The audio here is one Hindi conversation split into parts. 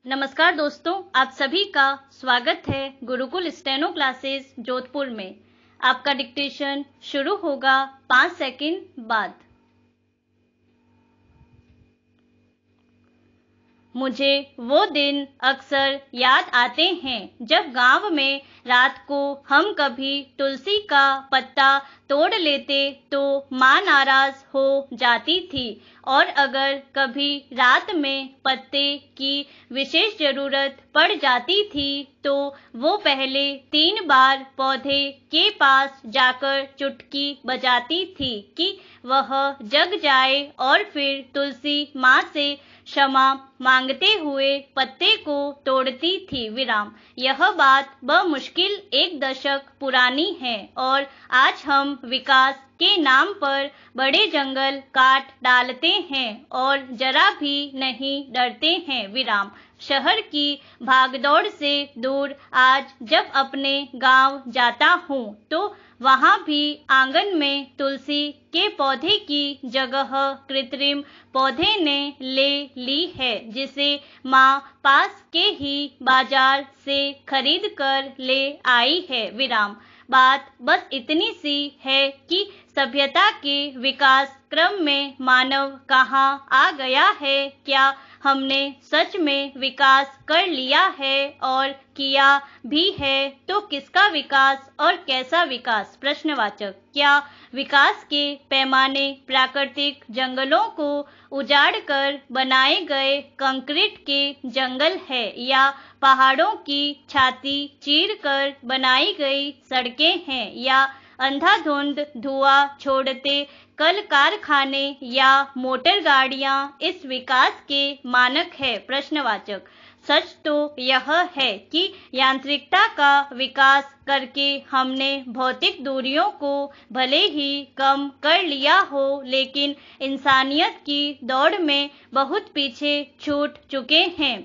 नमस्कार दोस्तों, आप सभी का स्वागत है गुरुकुल स्टेनो क्लासेस जोधपुर में। आपका डिक्टेशन शुरू होगा 5 सेकंड बाद। मुझे वो दिन अक्सर याद आते हैं जब गांव में रात को हम कभी तुलसी का पत्ता तोड़ लेते तो माँ नाराज हो जाती थी, और अगर कभी रात में पत्ते की विशेष जरूरत पड़ जाती थी तो वो पहले 3 बार पौधे के पास जाकर चुटकी बजाती थी कि वह जग जाए, और फिर तुलसी माँ से क्षमा मांगते हुए पत्ते को तोड़ती थी। विराम। यह बात बमुश्किल 1 दशक पुरानी है, और आज हम विकास के नाम पर बड़े जंगल काट डालते हैं और जरा भी नहीं डरते हैं। विराम। शहर की भागदौड़ से दूर आज जब अपने गांव जाता हूँ तो वहां भी आंगन में तुलसी के पौधे की जगह कृत्रिम पौधे ने ले ली है, जिसे माँ पास के ही बाजार से खरीद कर ले आई है। विराम। बात बस इतनी सी है कि सभ्यता के विकास क्रम में मानव कहाँ आ गया है। क्या हमने सच में विकास कर लिया है, और किया भी है तो किसका विकास और कैसा विकास? प्रश्नवाचक। क्या विकास के पैमाने प्राकृतिक जंगलों को उजाड़ कर बनाए गए कंक्रीट के जंगल है, या पहाड़ों की छाती चीर कर बनाई गई सड़कें हैं, या अंधाधुंध धुआं छोड़ते कल कारखाने या मोटर गाड़ियां इस विकास के मानक है? प्रश्नवाचक। सच तो यह है कि यांत्रिकता का विकास करके हमने भौतिक दूरियों को भले ही कम कर लिया हो, लेकिन इंसानियत की दौड़ में बहुत पीछे छूट चुके हैं।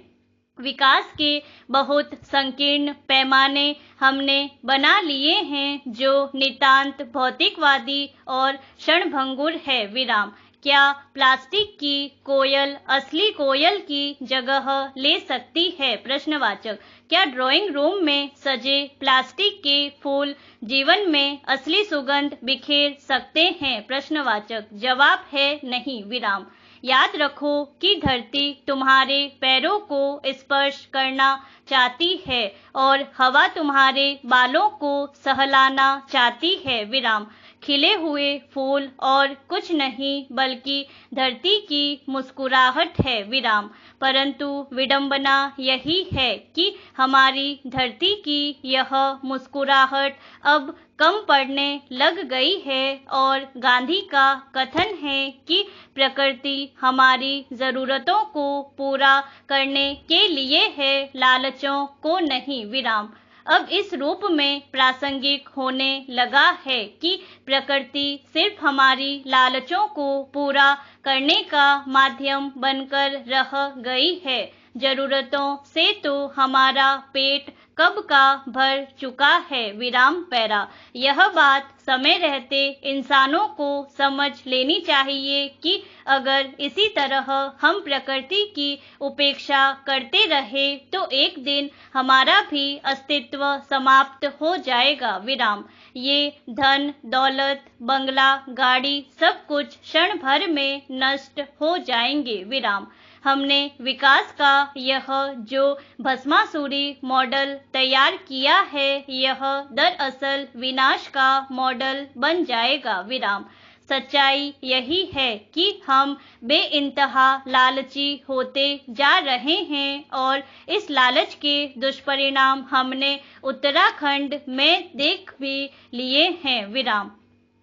विकास के बहुत संकीर्ण पैमाने हमने बना लिए हैं जो नितांत भौतिकवादी और क्षणभंगुर है। विराम। क्या प्लास्टिक की कोयल असली कोयल की जगह ले सकती है? प्रश्नवाचक। क्या ड्राइंग रूम में सजे प्लास्टिक के फूल जीवन में असली सुगंध बिखेर सकते हैं? प्रश्नवाचक। जवाब है नहीं। विराम। याद रखो कि धरती तुम्हारे पैरों को स्पर्श करना चाहती है और हवा तुम्हारे बालों को सहलाना चाहती है। विराम। खिले हुए फूल और कुछ नहीं बल्कि धरती की मुस्कुराहट है। विराम। परंतु विडंबना यही है कि हमारी धरती की यह मुस्कुराहट अब कम पड़ने लग गई है, और गांधी का कथन है कि प्रकृति हमारी जरूरतों को पूरा करने के लिए है, लालचों को नहीं। विराम। अब इस रूप में प्रासंगिक होने लगा है कि प्रकृति सिर्फ हमारी लालचों को पूरा करने का माध्यम बनकर रह गई है। जरूरतों से तो हमारा पेट कब का भर चुका है। विराम पैरा। यह बात समय रहते इंसानों को समझ लेनी चाहिए कि अगर इसी तरह हम प्रकृति की उपेक्षा करते रहे तो एक दिन हमारा भी अस्तित्व समाप्त हो जाएगा। विराम। ये धन दौलत बंगला गाड़ी सब कुछ क्षण भर में नष्ट हो जाएंगे। विराम। हमने विकास का यह जो भस्मासुरी मॉडल तैयार किया है, यह दरअसल विनाश का मॉडल बन जाएगा। विराम। सच्चाई यही है कि हम बेइंतहा लालची होते जा रहे हैं, और इस लालच के दुष्परिणाम हमने उत्तराखंड में देख भी लिए हैं। विराम।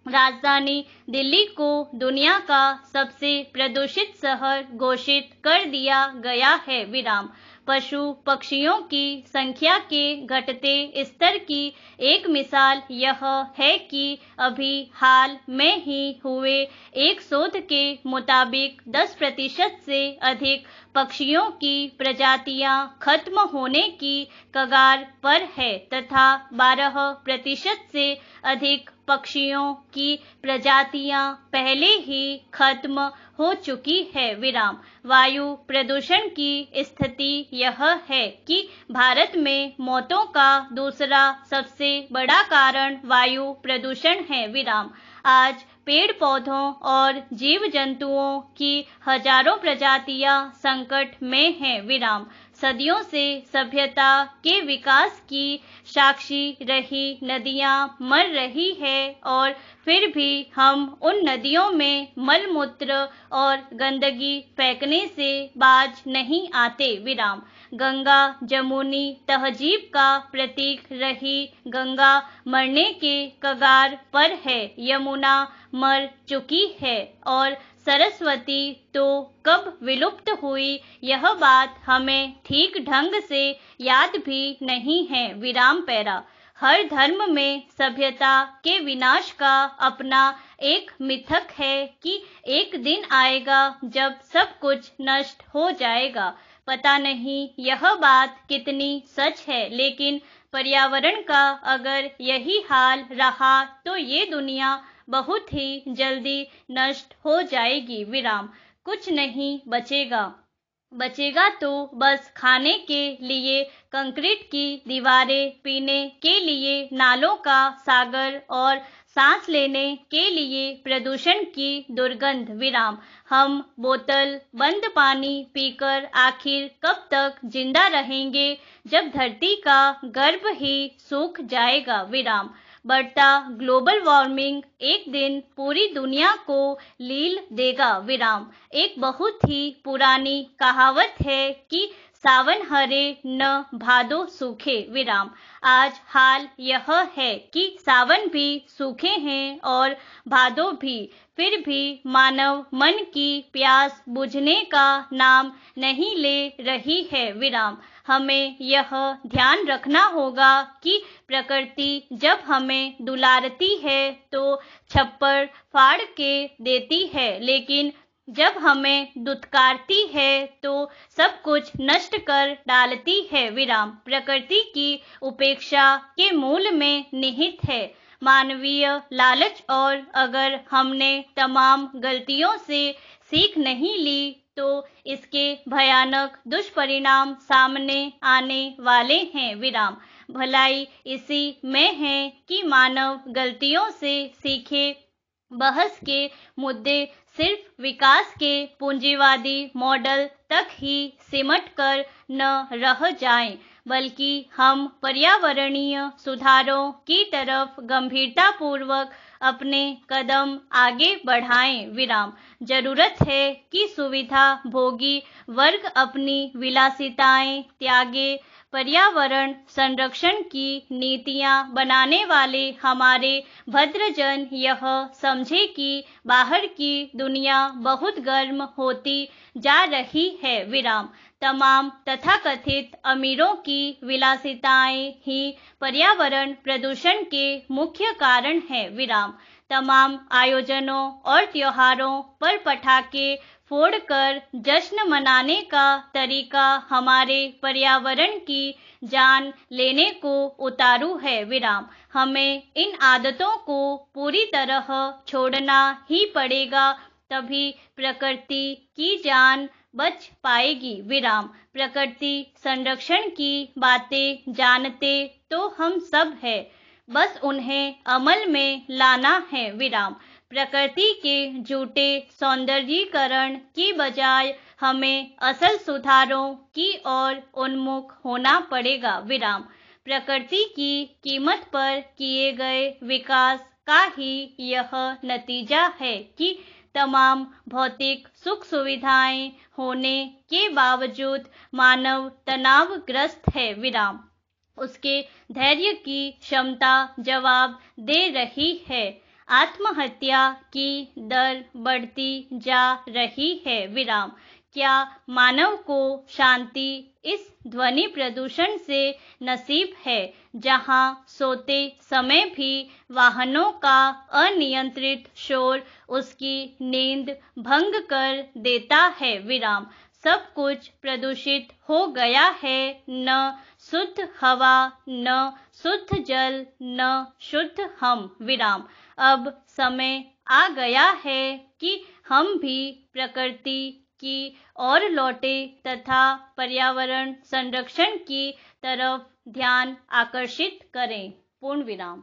राजधानी दिल्ली को दुनिया का सबसे प्रदूषित शहर घोषित कर दिया गया है। विराम। पशु पक्षियों की संख्या के घटते स्तर की एक मिसाल यह है कि अभी हाल में ही हुए एक शोध के मुताबिक 10% से अधिक पक्षियों की प्रजातियां खत्म होने की कगार पर है, तथा 12% से अधिक पक्षियों की प्रजातियां पहले ही खत्म हो चुकी है। विराम। वायु प्रदूषण की स्थिति यह है कि भारत में मौतों का दूसरा सबसे बड़ा कारण वायु प्रदूषण है। विराम। आज पेड़ पौधों और जीव जंतुओं की हजारों प्रजातियां संकट में हैं। विराम। सदियों से सभ्यता के विकास की साक्षी रही नदियां मर रही है और फिर भी हम उन नदियों में मल मूत्र और गंदगी फेंकने से बाज नहीं आते। विराम। गंगा जमुनी तहजीब का प्रतीक रही गंगा मरने के कगार पर है। यमुना मर चुकी है और सरस्वती तो कब विलुप्त हुई यह बात हमें ठीक ढंग से याद भी नहीं है। विराम पैरा। हर धर्म में सभ्यता के विनाश का अपना एक मिथक है कि एक दिन आएगा जब सब कुछ नष्ट हो जाएगा। पता नहीं यह बात कितनी सच है, लेकिन पर्यावरण का अगर यही हाल रहा तो ये दुनिया बहुत ही जल्दी नष्ट हो जाएगी। विराम। कुछ नहीं बचेगा तो बस खाने के लिए कंक्रीट की दीवारें, पीने के लिए नालों का सागर और सांस लेने के लिए प्रदूषण की दुर्गंध। विराम। हम बोतल बंद पानी पीकर आखिर कब तक जिंदा रहेंगे जब धरती का गर्भ ही सूख जाएगा। विराम। बढ़ता ग्लोबल वार्मिंग एक दिन पूरी दुनिया को लील देगा। विराम। एक बहुत ही पुरानी कहावत है कि सावन हरे न भादो सूखे। विराम। आज हाल यह है कि सावन भी सूखे हैं और भादो भी, फिर भी मानव मन की प्यास बुझने का नाम नहीं ले रही है। विराम। हमें यह ध्यान रखना होगा कि प्रकृति जब हमें दुलारती है तो छप्पर फाड़ के देती है, लेकिन जब हमें दुत्कारती है तो सब कुछ नष्ट कर डालती है। विराम। प्रकृति की उपेक्षा के मूल में निहित है मानवीय लालच, और अगर हमने तमाम गलतियों से सीख नहीं ली तो इसके भयानक दुष्परिणाम सामने आने वाले हैं। विराम। भलाई इसी में है कि मानव गलतियों से सीखे। बहस के मुद्दे सिर्फ विकास के पूंजीवादी मॉडल तक ही सिमट कर न रह जाएं, बल्कि हम पर्यावरणीय सुधारों की तरफ गंभीरतापूर्वक अपने कदम आगे बढ़ाएं। विराम। जरूरत है कि सुविधा भोगी वर्ग अपनी विलासिताएं त्यागे। पर्यावरण संरक्षण की नीतियां बनाने वाले हमारे भद्रजन यह समझे कि बाहर की दुनिया बहुत गर्म होती जा रही है। विराम। तमाम तथाकथित अमीरों की विलासिताएं ही पर्यावरण प्रदूषण के मुख्य कारण है। विराम। तमाम आयोजनों और त्योहारों पर पटाखे फोड़कर जश्न मनाने का तरीका हमारे पर्यावरण की जान लेने को उतारू है। विराम। हमें इन आदतों को पूरी तरह छोड़ना ही पड़ेगा, तभी प्रकृति की जान बच पाएगी। विराम। प्रकृति संरक्षण की बातें जानते तो हम सब हैं, बस उन्हें अमल में लाना है। विराम। प्रकृति के झूठे सौंदर्यीकरण की बजाय हमें असल सुधारों की ओर उन्मुख होना पड़ेगा। विराम। प्रकृति की कीमत पर किए गए विकास का ही यह नतीजा है कि तमाम भौतिक सुख सुविधाएं होने के बावजूद मानव तनावग्रस्त है। विराम। उसके धैर्य की क्षमता जवाब दे रही है। आत्महत्या की दर बढ़ती जा रही है। विराम। क्या मानव को शांति इस ध्वनि प्रदूषण से नसीब है, जहां सोते समय भी वाहनों का अनियंत्रित शोर उसकी नींद भंग कर देता है। विराम। सब कुछ प्रदूषित हो गया है, न शुद्ध हवा, न शुद्ध जल, न शुद्ध हम विराम। अब समय आ गया है कि हम भी प्रकृति की ओर लौटे तथा पर्यावरण संरक्षण की तरफ ध्यान आकर्षित करें। पूर्ण विराम।